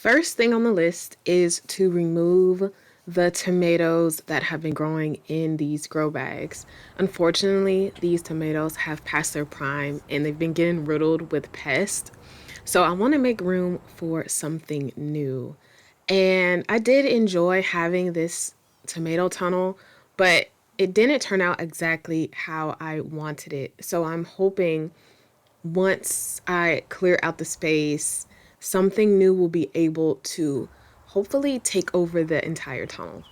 First thing on the list is to remove the tomatoes that have been growing in these grow bags. Unfortunately, these tomatoes have passed their prime and they've been getting riddled with pests. So I want to make room for something new. And I did enjoy having this tomato tunnel, but it didn't turn out exactly how I wanted it. So I'm hoping once I clear out the space, something new will be able to hopefully take over the entire tunnel.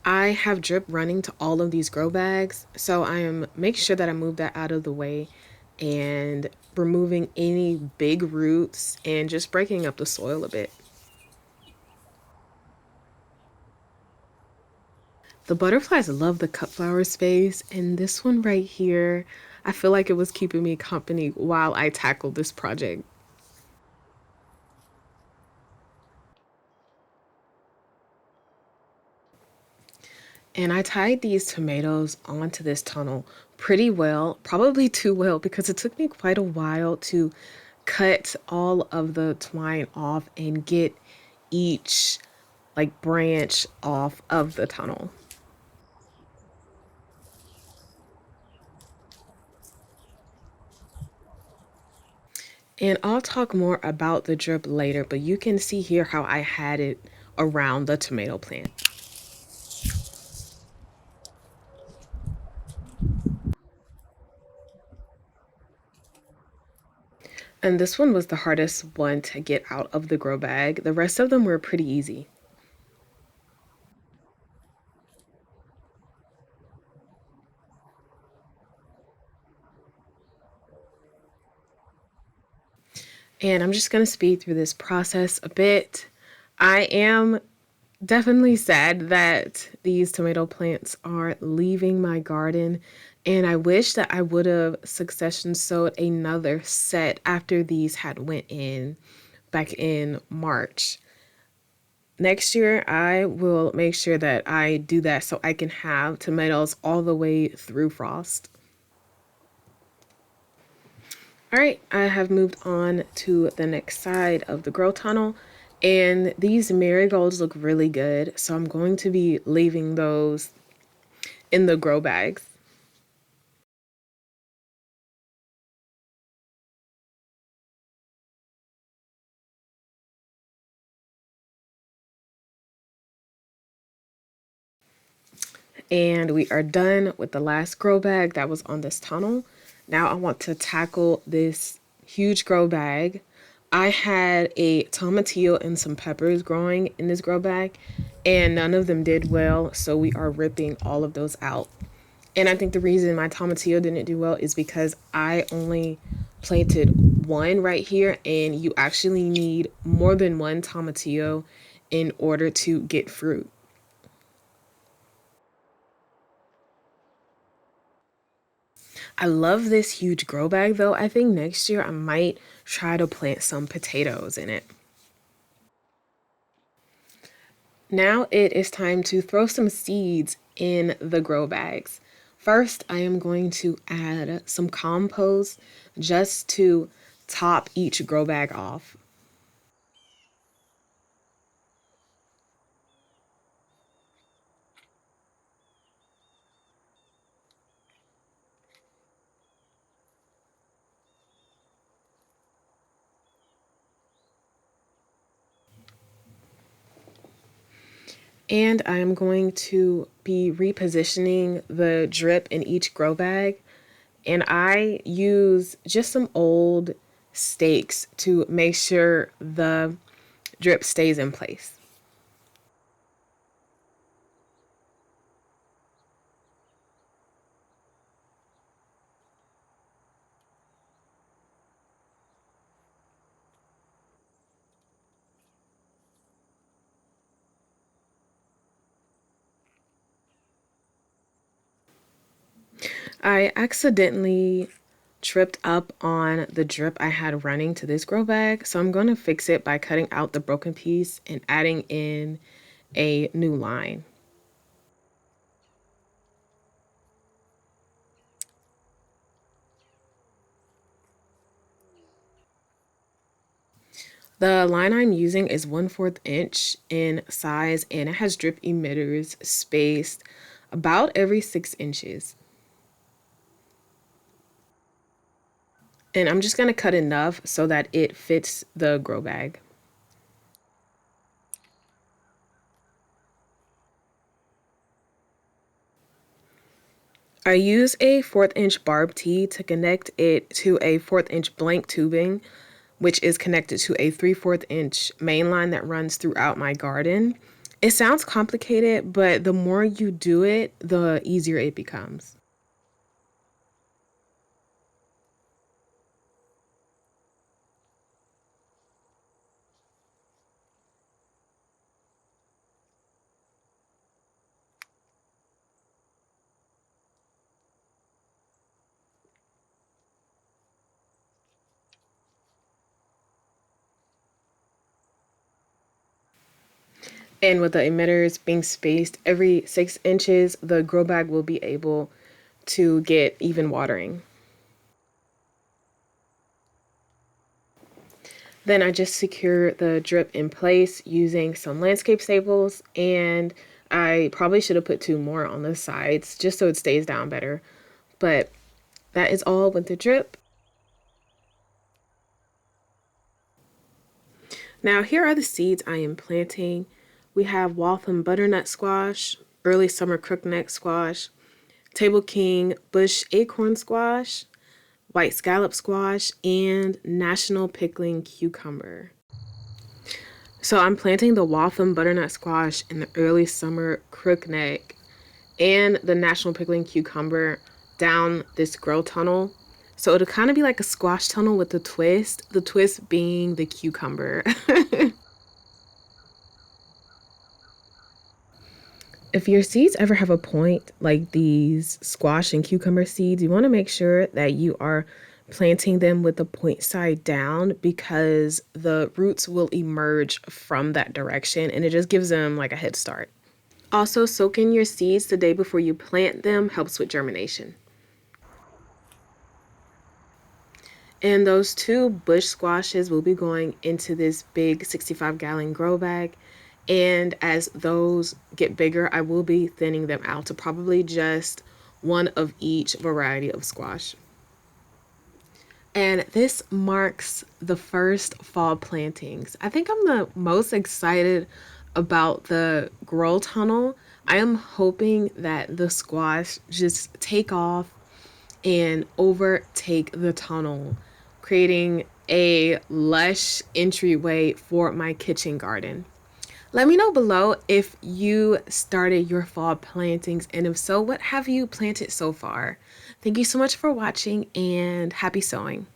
I have drip running to all of these grow bags, so I am make sure that I move that out of the way and removing any big roots and just breaking up the soil a bit. The butterflies love the cut flower space, and this one right here, I feel like it was keeping me company while I tackled this project. And I tied these tomatoes onto this tunnel pretty well, probably too well, because it took me quite a while to cut all of the twine off and get each like branch off of the tunnel. And I'll talk more about the drip later, but you can see here how I had it around the tomato plant. And this one was the hardest one to get out of the grow bag. The rest of them were pretty easy. And I'm just going to speed through this process a bit. I am definitely sad that these tomato plants are leaving my garden, and I wish that I would have succession sowed another set after these had went in back in March. Next year, I will make sure that I do that so I can have tomatoes all the way through frost. All right, I have moved on to the next side of the grow tunnel, and these marigolds look really good, so I'm going to be leaving those in the grow bags. And we are done with the last grow bag that was on this tunnel. Now I want to tackle this huge grow bag. I had a tomatillo and some peppers growing in this grow bag, and none of them did well, so we are ripping all of those out. And I think the reason my tomatillo didn't do well is because I only planted one right here, and you actually need more than one tomatillo in order to get fruit. I love this huge grow bag though. I think next year I might try to plant some potatoes in it. Now it is time to throw some seeds in the grow bags. First, I am going to add some compost just to top each grow bag off. And I am going to be repositioning the drip in each grow bag. And I use just some old stakes to make sure the drip stays in place. I accidentally tripped up on the drip I had running to this grow bag, so I'm going to fix it by cutting out the broken piece and adding in a new line. The line I'm using is 1/4 inch in size and it has drip emitters spaced about every 6 inches. And I'm just gonna cut enough so that it fits the grow bag. I use a 1/4 inch barb tee to connect it to a 1/4 inch blank tubing, which is connected to a 3/4 inch main line that runs throughout my garden. It sounds complicated, but the more you do it, the easier it becomes. And with the emitters being spaced every 6 inches, the grow bag will be able to get even watering. Then I just secure the drip in place using some landscape staples, and I probably should have put two more on the sides just so it stays down better. But that is all with the drip. Now here are the seeds I am planting. We have Waltham Butternut Squash, early summer Crookneck Squash, Table King Bush Acorn Squash, White Scallop Squash, and National Pickling Cucumber. So I'm planting the Waltham Butternut Squash in the early summer Crookneck and the National Pickling Cucumber down this grow tunnel. So it'll kind of be like a squash tunnel with the twist being the cucumber. If your seeds ever have a point like these squash and cucumber seeds, you want to make sure that you are planting them with the point side down because the roots will emerge from that direction and it just gives them like a head start. Also, soaking your seeds the day before you plant them helps with germination. And those two bush squashes will be going into this big 65-gallon grow bag. And as those get bigger, I will be thinning them out to probably just one of each variety of squash. And this marks the first fall plantings. I think I'm the most excited about the grow tunnel. I am hoping that the squash just take off and overtake the tunnel, creating a lush entryway for my kitchen garden. Let me know below if you started your fall plantings, and if so, what have you planted so far? Thank you so much for watching and happy sowing.